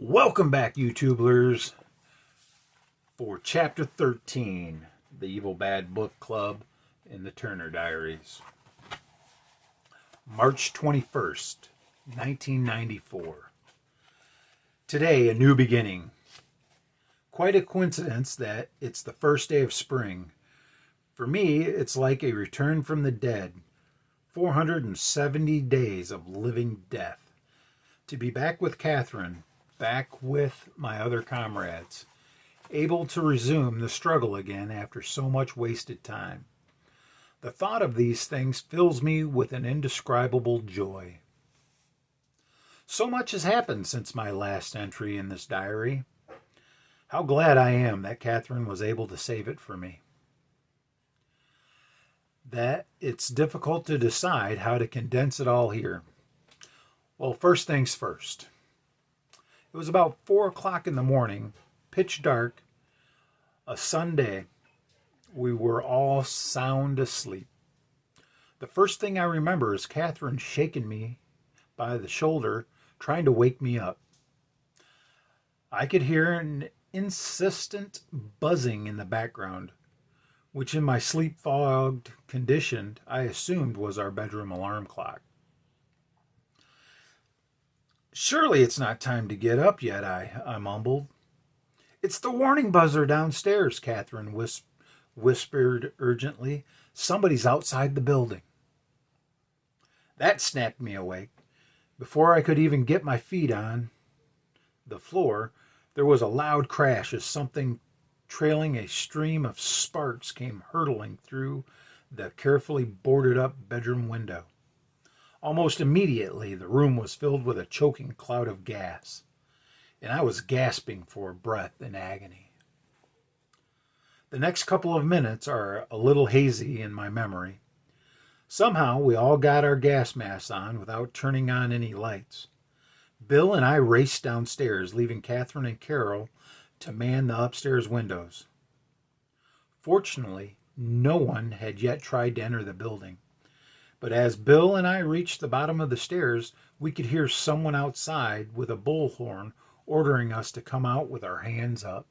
Welcome back, YouTubers, for Chapter 13, The Evil Bad Book Club in the Turner Diaries. March 21st, 1994. Today, a new beginning. Quite a coincidence that it's the first day of spring. For me, it's like a return from the dead. 470 days of living death. To be back with Catherine, back with my other comrades, able to resume the struggle again after so much wasted time. The thought of these things fills me with an indescribable joy. So much has happened since my last entry in this diary. How glad I am that Catherine was able to save it for me. That it's difficult to decide how to condense it all here. Well, first things first. It was about 4 o'clock in the morning, pitch dark, a Sunday. We were all sound asleep. The first thing I remember is Catherine shaking me by the shoulder, trying to wake me up. I could hear an insistent buzzing in the background, which in my sleep-fogged condition I assumed was our bedroom alarm clock. "Surely it's not time to get up yet," I mumbled. "It's the warning buzzer downstairs," Catherine whispered urgently. "Somebody's outside the building." That snapped me awake. Before I could even get my feet on the floor, there was a loud crash as something trailing a stream of sparks came hurtling through the carefully boarded up bedroom window. Almost immediately, the room was filled with a choking cloud of gas, and I was gasping for breath in agony. The next couple of minutes are a little hazy in my memory. Somehow, we all got our gas masks on without turning on any lights. Bill and I raced downstairs, leaving Catherine and Carol to man the upstairs windows. Fortunately, no one had yet tried to enter the building. But as Bill and I reached the bottom of the stairs, we could hear someone outside with a bullhorn ordering us to come out with our hands up.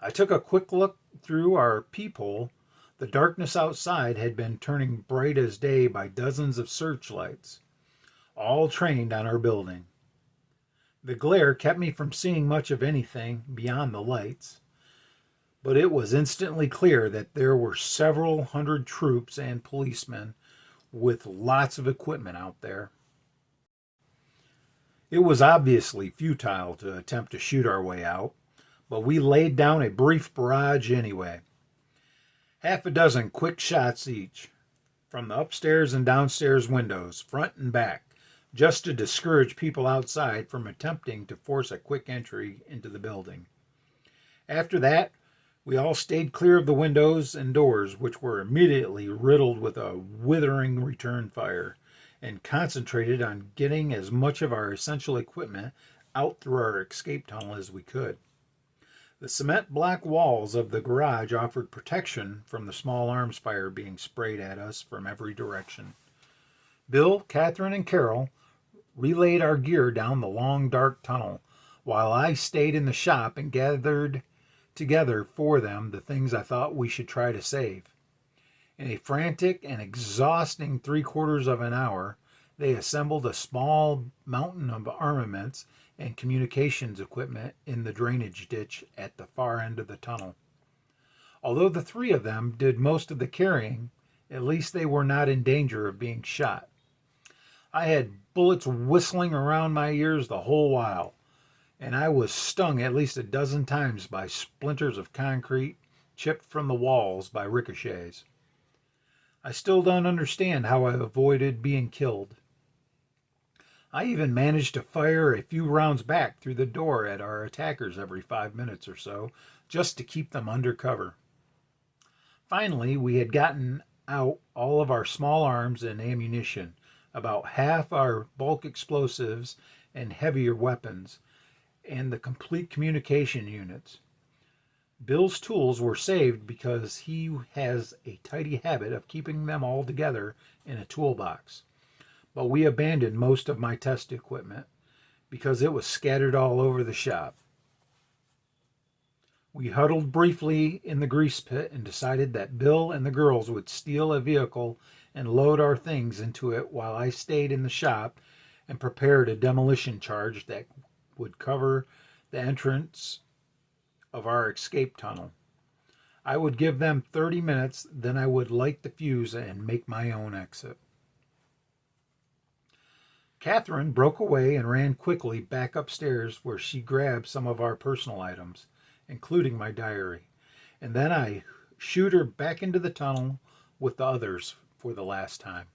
I took a quick look through our peephole. The darkness outside had been turning bright as day by dozens of searchlights, all trained on our building. The glare kept me from seeing much of anything beyond the lights, but it was instantly clear that there were several hundred troops and policemen with lots of equipment out there. It was obviously futile to attempt to shoot our way out, but we laid down a brief barrage anyway. Half a dozen quick shots each, from the upstairs and downstairs windows, front and back, just to discourage people outside from attempting to force a quick entry into the building. After that, we all stayed clear of the windows and doors, which were immediately riddled with a withering return fire, and concentrated on getting as much of our essential equipment out through our escape tunnel as we could. The cement block walls of the garage offered protection from the small arms fire being sprayed at us from every direction. Bill, Catherine, and Carol relayed our gear down the long, dark tunnel, while I stayed in the shop and gathered together for them the things I thought we should try to save. In a frantic and exhausting 3/4 of an hour, they assembled a small mountain of armaments and communications equipment in the drainage ditch at the far end of the tunnel. Although the three of them did most of the carrying, at least they were not in danger of being shot. I had bullets whistling around my ears the whole while, and I was stung at least a dozen times by splinters of concrete chipped from the walls by ricochets. I still don't understand how I avoided being killed. I even managed to fire a few rounds back through the door at our attackers every 5 minutes or so, just to keep them under cover. Finally, we had gotten out all of our small arms and ammunition, about half our bulk explosives and heavier weapons, and the complete communication units. Bill's tools were saved because he has a tidy habit of keeping them all together in a toolbox. But we abandoned most of my test equipment, because it was scattered all over the shop. We huddled briefly in the grease pit and decided that Bill and the girls would steal a vehicle and load our things into it while I stayed in the shop and prepared a demolition charge that would cover the entrance of our escape tunnel. I would give them 30 minutes, then I would light the fuse and make my own exit. Catherine broke away and ran quickly back upstairs where she grabbed some of our personal items, including my diary, and then I shooed her back into the tunnel with the others for the last time.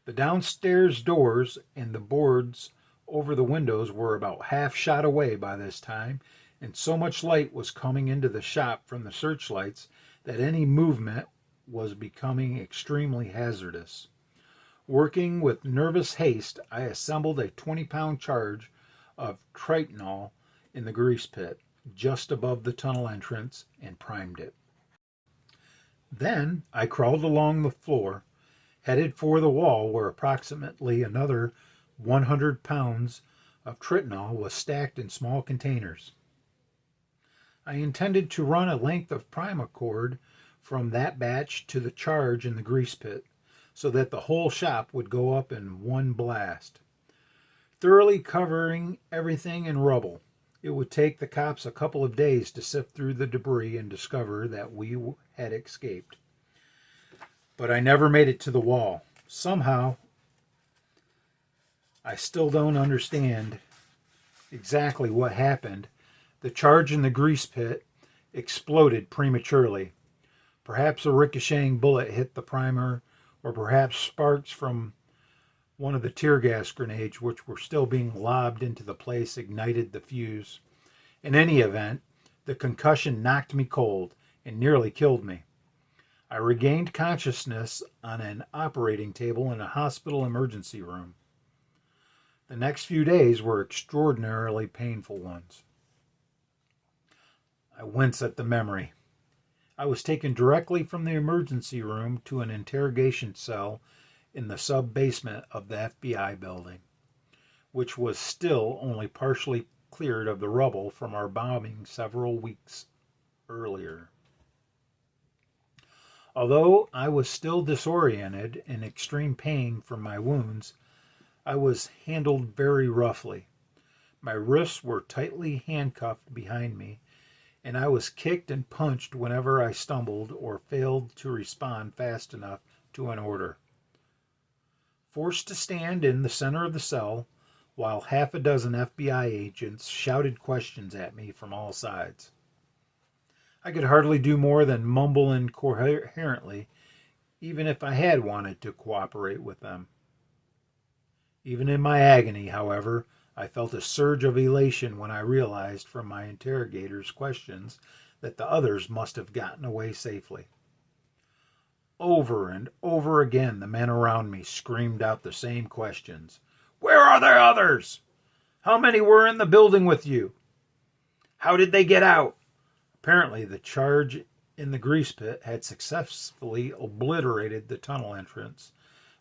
The downstairs doors and the boards over the windows were about half shot away by this time, and so much light was coming into the shop from the searchlights that any movement was becoming extremely hazardous. Working with nervous haste, I assembled a 20-pound charge of tritonol in the grease pit just above the tunnel entrance and primed it. Then I crawled along the floor, headed for the wall where approximately another 100 pounds of tritonol was stacked in small containers. I intended to run a length of primacord from that batch to the charge in the grease pit so that the whole shop would go up in one blast, thoroughly covering everything in rubble. It would take the cops a couple of days to sift through the debris and discover that we had escaped. But I never made it to the wall. Somehow, I still don't understand exactly what happened. The charge in the grease pit exploded prematurely. Perhaps a ricocheting bullet hit the primer, or perhaps sparks from one of the tear gas grenades, which were still being lobbed into the place, ignited the fuse. In any event, the concussion knocked me cold and nearly killed me. I regained consciousness on an operating table in a hospital emergency room. The next few days were extraordinarily painful ones. I wince at the memory. I was taken directly from the emergency room to an interrogation cell in the sub-basement of the FBI building, which was still only partially cleared of the rubble from our bombing several weeks earlier. Although I was still disoriented and in extreme pain from my wounds, I was handled very roughly. My wrists were tightly handcuffed behind me, and I was kicked and punched whenever I stumbled or failed to respond fast enough to an order. Forced to stand in the center of the cell while half a dozen FBI agents shouted questions at me from all sides. I could hardly do more than mumble incoherently, even if I had wanted to cooperate with them. Even in my agony, however, I felt a surge of elation when I realized from my interrogator's questions that the others must have gotten away safely. Over and over again, the men around me screamed out the same questions. Where are the others? How many were in the building with you? How did they get out? Apparently, the charge in the grease pit had successfully obliterated the tunnel entrance.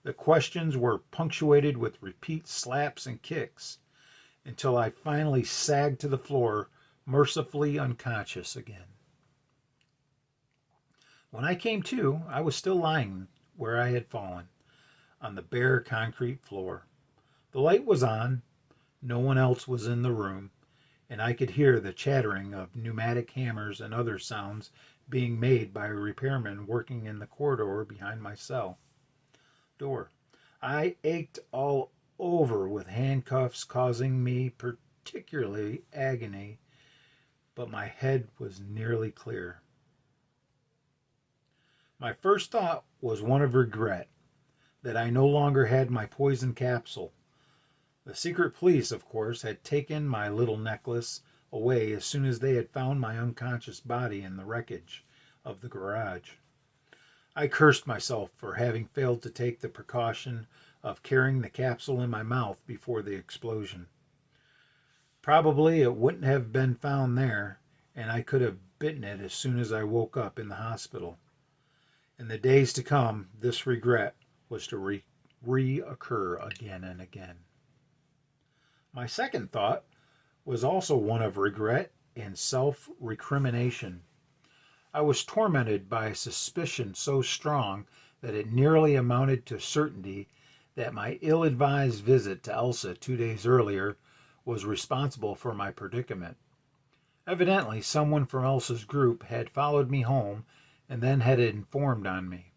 The questions were punctuated with repeat slaps and kicks until I finally sagged to the floor, mercifully unconscious again. When I came to, I was still lying where I had fallen, on the bare concrete floor. The light was on, no one else was in the room, and I could hear the chattering of pneumatic hammers and other sounds being made by repairmen working in the corridor behind my cell door. I ached all over with handcuffs, causing me particularly agony, but my head was nearly clear. My first thought was one of regret, that I no longer had my poison capsule. The secret police, of course, had taken my little necklace away as soon as they had found my unconscious body in the wreckage of the garage. I cursed myself for having failed to take the precaution of carrying the capsule in my mouth before the explosion. Probably it wouldn't have been found there, and I could have bitten it as soon as I woke up in the hospital. In the days to come, this regret was to reoccur again and again. My second thought was also one of regret and self recrimination. I was tormented by a suspicion so strong that it nearly amounted to certainty that my ill advised visit to Elsa 2 days earlier was responsible for my predicament. Evidently, someone from Elsa's group had followed me home and then had informed on me.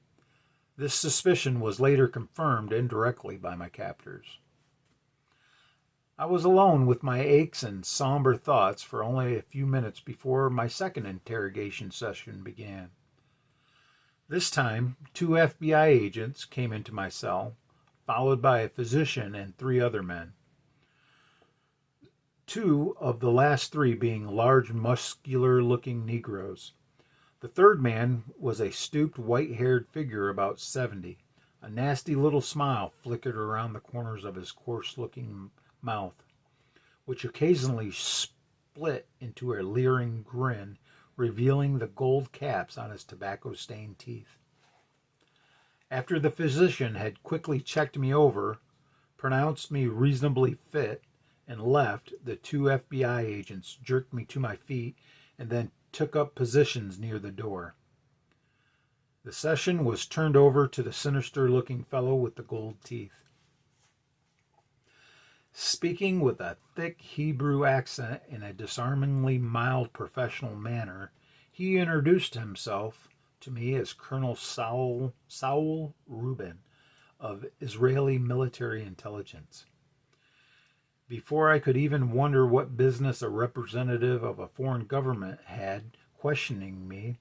This suspicion was later confirmed indirectly by my captors. I was alone with my aches and somber thoughts for only a few minutes before my second interrogation session began. This time, 2 FBI agents came into my cell, followed by a physician and 3 other men. 2 of the last 3 being large, muscular-looking Negroes. The third man was a stooped, white-haired figure about 70. A nasty little smile flickered around the corners of his coarse-looking mouth, which occasionally split into a leering grin, revealing the gold caps on his tobacco-stained teeth. After the physician had quickly checked me over, pronounced me reasonably fit, and left, the 2 FBI agents jerked me to my feet and then took up positions near the door. The session was turned over to the sinister-looking fellow with the gold teeth. Speaking with a thick Hebrew accent in a disarmingly mild professional manner, he introduced himself to me as Colonel Saul Rubin of Israeli military intelligence. Before I could even wonder what business a representative of a foreign government had questioning me,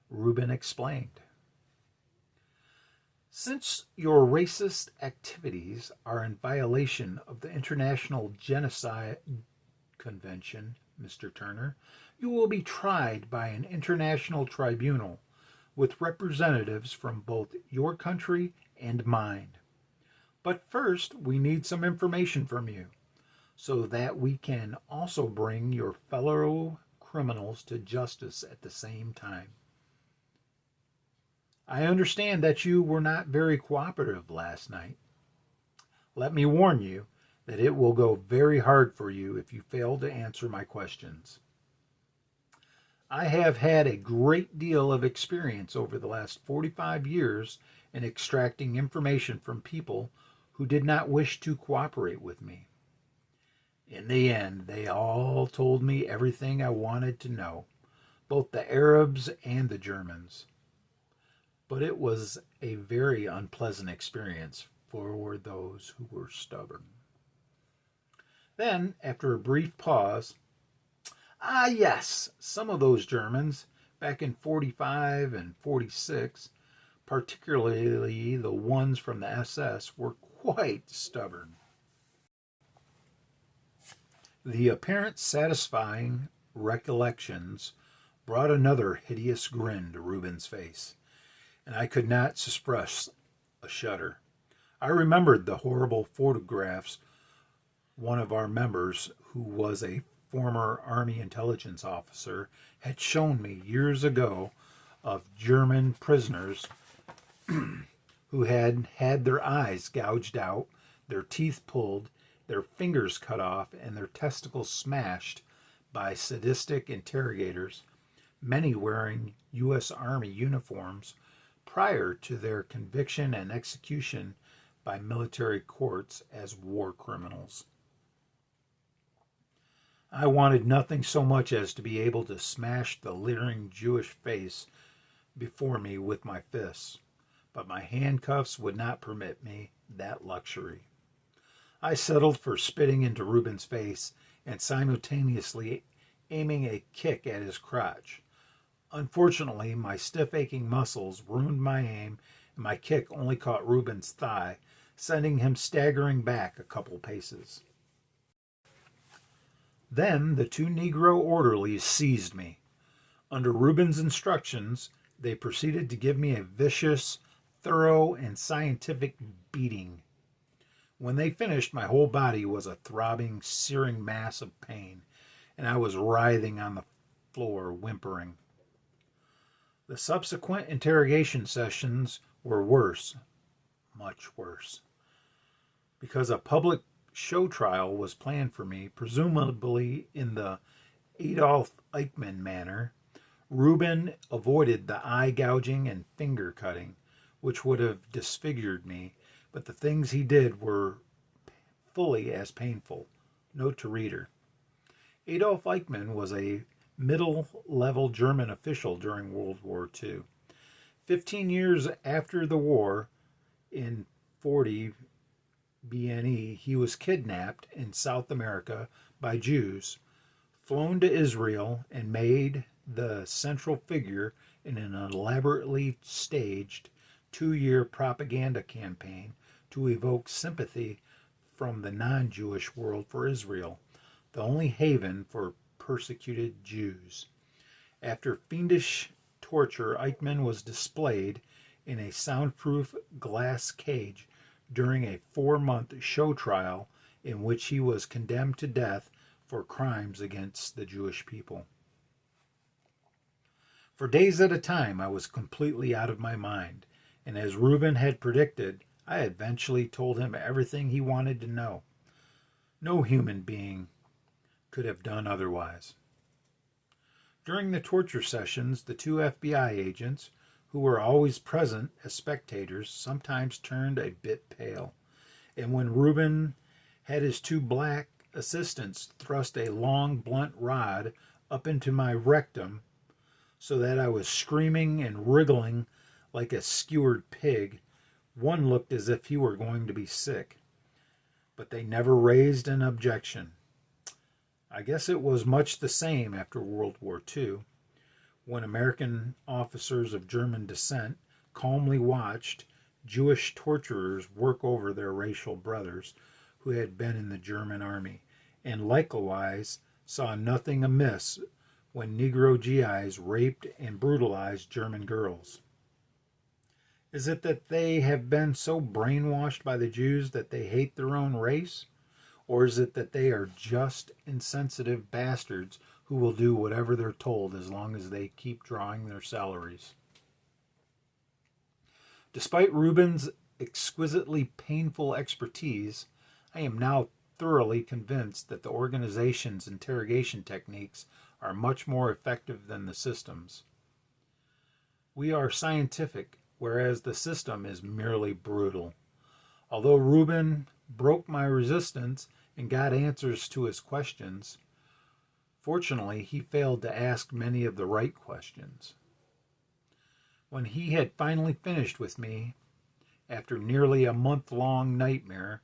Rubin explained. Since your racist activities are in violation of the International Genocide Convention, Mr. Turner, you will be tried by an international tribunal with representatives from both your country and mine. But first, we need some information from you, so that we can also bring your fellow criminals to justice at the same time. I understand that you were not very cooperative last night. Let me warn you that it will go very hard for you if you fail to answer my questions. I have had a great deal of experience over the last 45 years in extracting information from people who did not wish to cooperate with me. In the end, they all told me everything I wanted to know, both the Arabs and the Germans. But it was a very unpleasant experience for those who were stubborn. Then, after a brief pause, yes, some of those Germans, back in 45 and 46, particularly the ones from the SS, were quite stubborn. The apparent satisfying recollections brought another hideous grin to Rubin's face, and I could not suppress a shudder. I remembered the horrible photographs one of our members, who was a former Army intelligence officer, had shown me years ago of German prisoners who had had their eyes gouged out, their teeth pulled, their fingers cut off, and their testicles smashed by sadistic interrogators, many wearing U.S. Army uniforms, prior to their conviction and execution by military courts as war criminals. I wanted nothing so much as to be able to smash the leering Jewish face before me with my fists, but my handcuffs would not permit me that luxury. I settled for spitting into Rubin's face and simultaneously aiming a kick at his crotch. Unfortunately, my stiff aching muscles ruined my aim, and my kick only caught Rubin's thigh, sending him staggering back a couple paces. Then the 2 Negro orderlies seized me. Under Rubin's instructions, they proceeded to give me a vicious, thorough, and scientific beating. When they finished, my whole body was a throbbing, searing mass of pain, and I was writhing on the floor, whimpering. The subsequent interrogation sessions were worse, much worse, because a public show trial was planned for me, presumably in the Adolf Eichmann manner. Reuben avoided the eye gouging and finger cutting, which would have disfigured me, but the things he did were fully as painful. Note to reader. Adolf Eichmann was a middle-level German official during World War II. 15 years after the war, in 40 BNE, he was kidnapped in South America by Jews, flown to Israel, and made the central figure in an elaborately staged 2-year propaganda campaign to evoke sympathy from the non-Jewish world for Israel, the only haven for persecuted Jews. After fiendish torture, Eichmann was displayed in a soundproof glass cage during a 4-month show trial in which he was condemned to death for crimes against the Jewish people. For days at a time, I was completely out of my mind, and as Reuben had predicted, I eventually told him everything he wanted to know. No human being could have done otherwise. During the torture sessions, the 2 FBI agents, who were always present as spectators, sometimes turned a bit pale, and when Reuben had his 2 black assistants thrust a long, blunt rod up into my rectum so that I was screaming and wriggling like a skewered pig, one looked as if he were going to be sick. But they never raised an objection. I guess it was much the same after World War II, when American officers of German descent calmly watched Jewish torturers work over their racial brothers who had been in the German army, and likewise saw nothing amiss when Negro GIs raped and brutalized German girls. Is it that they have been so brainwashed by the Jews that they hate their own race? Or is it that they are just insensitive bastards who will do whatever they're told as long as they keep drawing their salaries? Despite Reuben's exquisitely painful expertise, I am now thoroughly convinced that the organization's interrogation techniques are much more effective than the system's. We are scientific, whereas the system is merely brutal. Although Reuben broke my resistance and got answers to his questions, fortunately, he failed to ask many of the right questions. When he had finally finished with me, after nearly a month-long nightmare,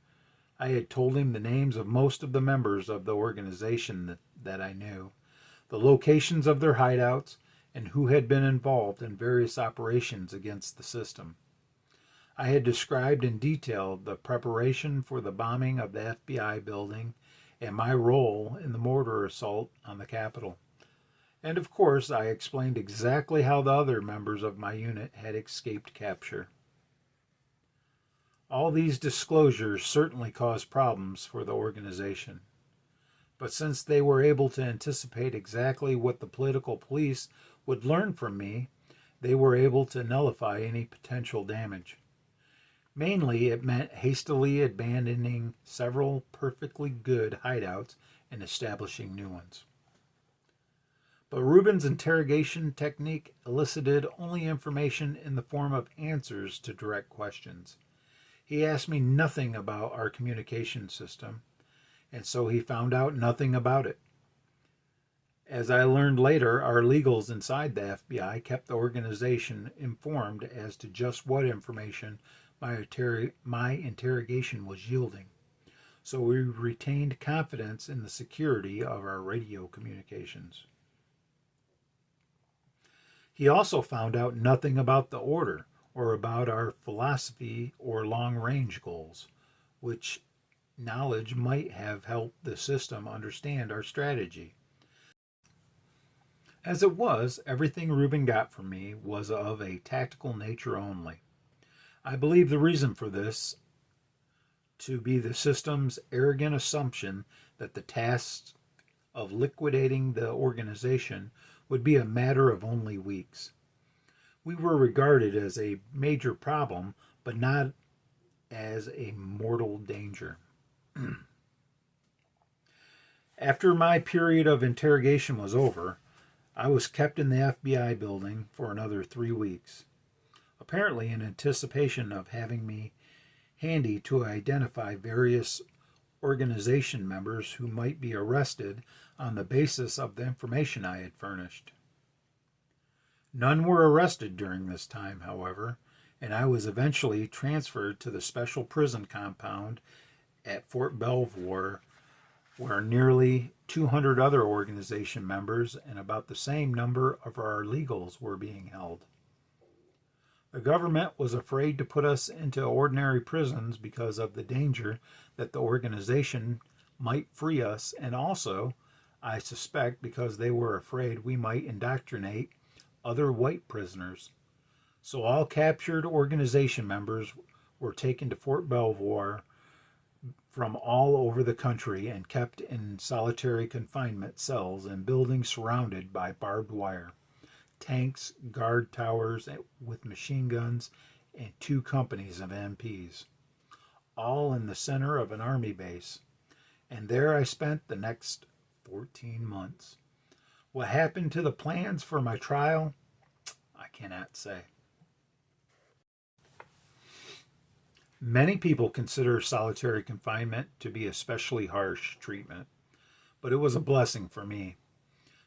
I had told him the names of most of the members of the organization that I knew, the locations of their hideouts, and who had been involved in various operations against the system. I had described in detail the preparation for the bombing of the FBI building and my role in the mortar assault on the Capitol. And of course, I explained exactly how the other members of my unit had escaped capture. All these disclosures certainly caused problems for the organization. But since they were able to anticipate exactly what the political police would learn from me, they were able to nullify any potential damage. Mainly, it meant hastily abandoning several perfectly good hideouts and establishing new ones. But Reuben's interrogation technique elicited only information in the form of answers to direct questions. He asked me nothing about our communication system, and so he found out nothing about it. As I learned later, our legals inside the FBI kept the organization informed as to just what information my interrogation was yielding, so we retained confidence in the security of our radio communications. He also found out nothing about the order or about our philosophy or long-range goals, which knowledge might have helped the system understand our strategy. As it was, everything Reuben got from me was of a tactical nature only. I believe the reason for this to be the system's arrogant assumption that the task of liquidating the organization would be a matter of only weeks. We were regarded as a major problem, but not as a mortal danger. After my period of interrogation was over, I was kept in the FBI building for another 3 weeks, apparently in anticipation of having me handy to identify various organization members who might be arrested on the basis of the information I had furnished. None were arrested during this time, however, and I was eventually transferred to the special prison compound at Fort Belvoir, where nearly 200 other organization members and about the same number of our legals were being held. The government was afraid to put us into ordinary prisons because of the danger that the organization might free us, and also, I suspect, because they were afraid we might indoctrinate other white prisoners. So all captured organization members were taken to Fort Belvoir from all over the country and kept in solitary confinement cells in buildings surrounded by barbed wire, tanks, guard towers with machine guns, and 2 companies of MPs, all in the center of an army base. And there I spent the next 14 months. What happened to the plans for my trial, I cannot say. Many people consider solitary confinement to be especially harsh treatment, but it was a blessing for me.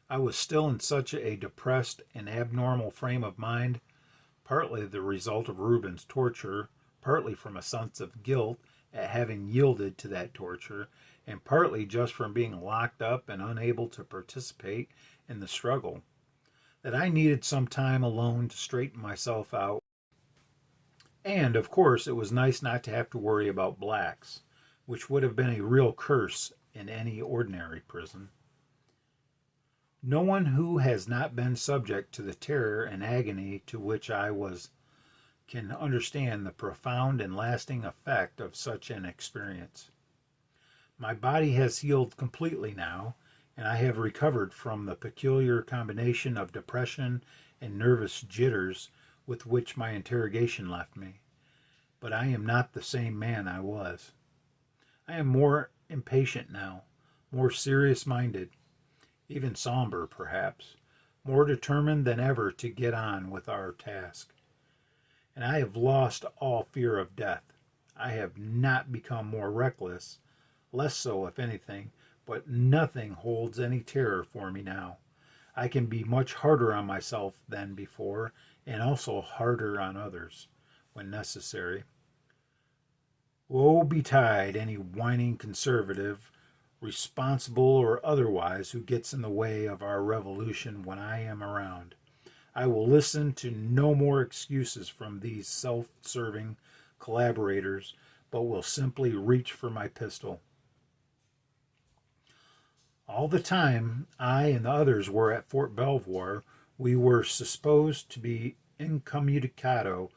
I was still in such a depressed and abnormal frame of mind, partly the result of Reuben's torture, partly from a sense of guilt at having yielded to that torture, and partly just from being locked up and unable to participate in the struggle, that I needed some time alone to straighten myself out. And, of course, it was nice not to have to worry about blacks, which would have been a real curse in any ordinary prison. No one who has not been subject to the terror and agony to which I was can understand the profound and lasting effect of such an experience. My body has healed completely now, and I have recovered from the peculiar combination of depression and nervous jitters with which my interrogation left me. But I am not the same man I was. I am more impatient now, more serious-minded, even somber perhaps, more determined than ever to get on with our task. And I have lost all fear of death. I have not become more reckless, less so if anything, but nothing holds any terror for me now. I can be much harder on myself than before, and also harder on others, when necessary. Woe betide any whining conservative, responsible or otherwise, who gets in the way of our revolution when I am around. I will listen to no more excuses from these self-serving collaborators, but will simply reach for my pistol. All the time I and the others were at Fort Belvoir, we were supposed to be incommunicado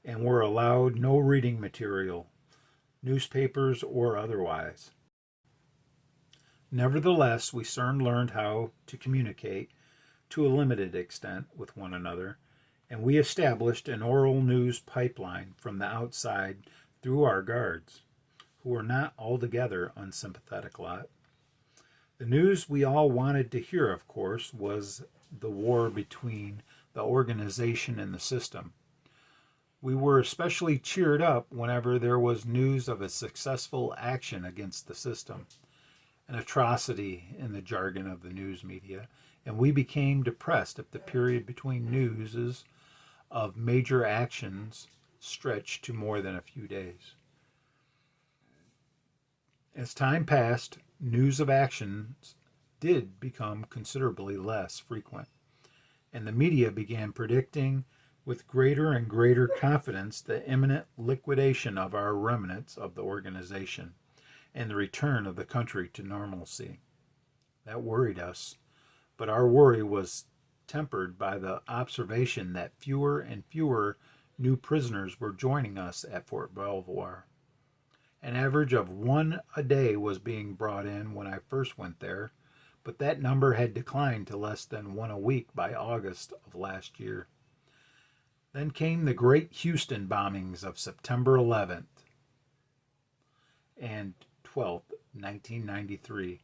and were allowed no reading material, newspapers or otherwise. Nevertheless, we soon learned how to communicate, to a limited extent, with one another, and we established an oral news pipeline from the outside through our guards, who were not altogether unsympathetic lot. The news we all wanted to hear, of course, was the war between the organization and the system. We were especially cheered up whenever there was news of a successful action against the system, an atrocity in the jargon of the news media, and we became depressed if the period between news of major actions stretched to more than a few days. As time passed, news of actions did become considerably less frequent, and the media began predicting with greater and greater confidence the imminent liquidation of our remnants of the organization and the return of the country to normalcy. That worried us, but our worry was tempered by the observation that fewer and fewer new prisoners were joining us at Fort Belvoir. An average of 1 a day was being brought in when I first went there, but that number had declined to less than 1 a week by August of last year. Then came the great Houston bombings of September 11th and 12th, 1993,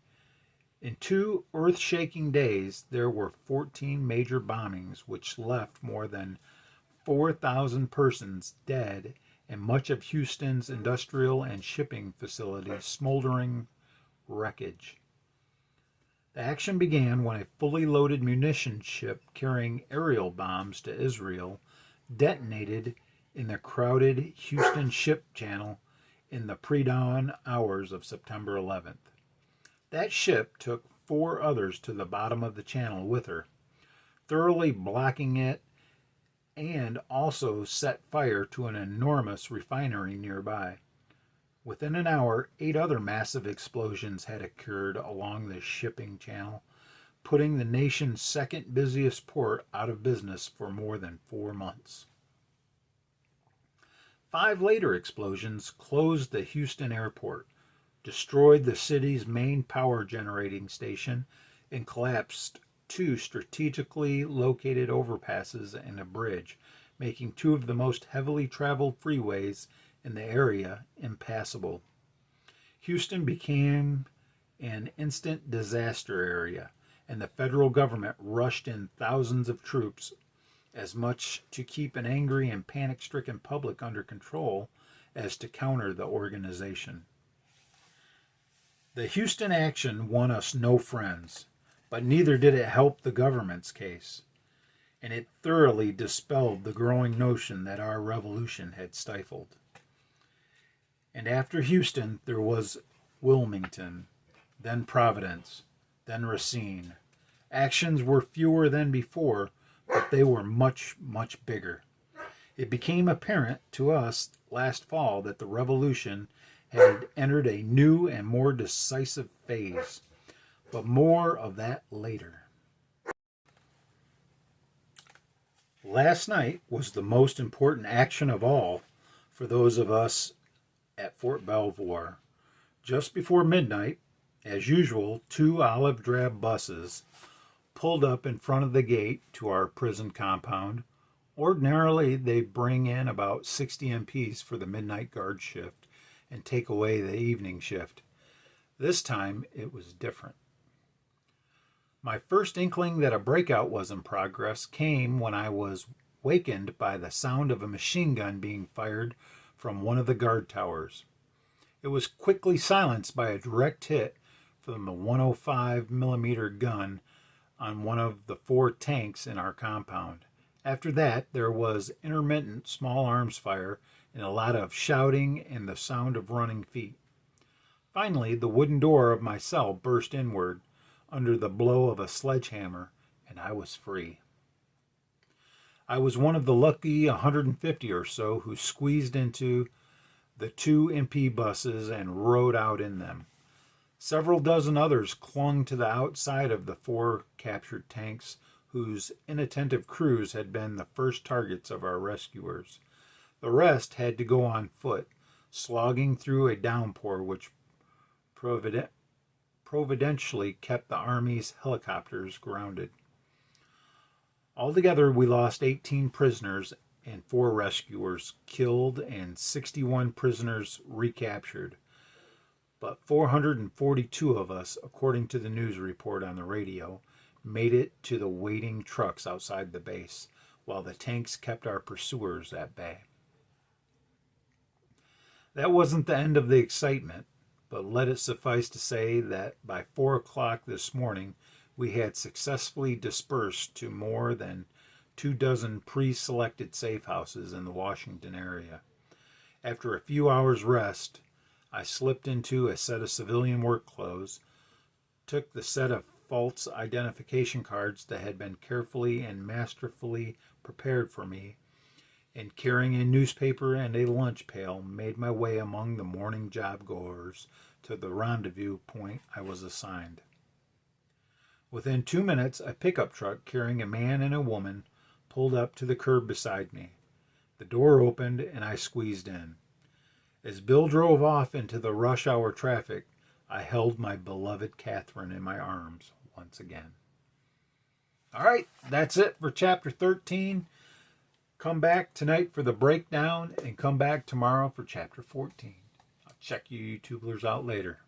In 2 earth-shaking days, there were 14 major bombings, which left more than 4,000 persons dead and much of Houston's industrial and shipping facilities smoldering wreckage. The action began when a fully loaded munition ship carrying aerial bombs to Israel detonated in the crowded Houston ship channel in the pre-dawn hours of September 11th. That ship took 4 others to the bottom of the channel with her, thoroughly blocking it, and also set fire to an enormous refinery nearby. Within an hour, 8 other massive explosions had occurred along the shipping channel, putting the nation's second busiest port out of business for more than 4 months. 5 later explosions closed the Houston airport, destroyed the city's main power generating station, and collapsed 2 strategically located overpasses and a bridge, making 2 of the most heavily traveled freeways in the area impassable. Houston became an instant disaster area, and the federal government rushed in thousands of troops, as much to keep an angry and panic-stricken public under control as to counter the organization. The Houston action won us no friends, but neither did it help the government's case, and it thoroughly dispelled the growing notion that our revolution had stifled. And after Houston, there was Wilmington, then Providence, then Racine. Actions were fewer than before, but they were much, much bigger. It became apparent to us last fall that the revolution had entered a new and more decisive phase, but more of that later. Last night was the most important action of all for those of us at Fort Belvoir. Just before midnight, as usual, 2 olive drab buses pulled up in front of the gate to our prison compound. Ordinarily, they bring in about 60 MPs for the midnight guard shift and take away the evening shift. This time, it was different. My first inkling that a breakout was in progress came when I was wakened by the sound of a machine gun being fired from one of the guard towers. It was quickly silenced by a direct hit from the 105 millimeter gun on one of the 4 tanks in our compound. After that, there was intermittent small arms fire and a lot of shouting and the sound of running feet. Finally, the wooden door of my cell burst inward under the blow of a sledgehammer, and I was free. I was one of the lucky 150 or so who squeezed into the 2 MP buses and rode out in them. Several dozen others clung to the outside of the 4 captured tanks, whose inattentive crews had been the first targets of our rescuers. The rest had to go on foot, slogging through a downpour which providentially kept the Army's helicopters grounded. Altogether, we lost 18 prisoners and 4 rescuers killed and 61 prisoners recaptured. But 442 of us, according to the news report on the radio, made it to the waiting trucks outside the base, while the tanks kept our pursuers at bay. That wasn't the end of the excitement, but let it suffice to say that by 4 o'clock this morning, we had successfully dispersed to more than 24 pre-selected safe houses in the Washington area. After a few hours' rest, I slipped into a set of civilian work clothes, took the set of false identification cards that had been carefully and masterfully prepared for me, and carrying a newspaper and a lunch pail, made my way among the morning job goers to the rendezvous point I was assigned. Within 2 minutes, a pickup truck carrying a man and a woman pulled up to the curb beside me. The door opened and I squeezed in. As Bill drove off into the rush hour traffic, I held my beloved Catherine in my arms once again. All right, that's it for Chapter 13. Come back tonight for the breakdown and come back tomorrow for Chapter 14. I'll check you YouTubers out later.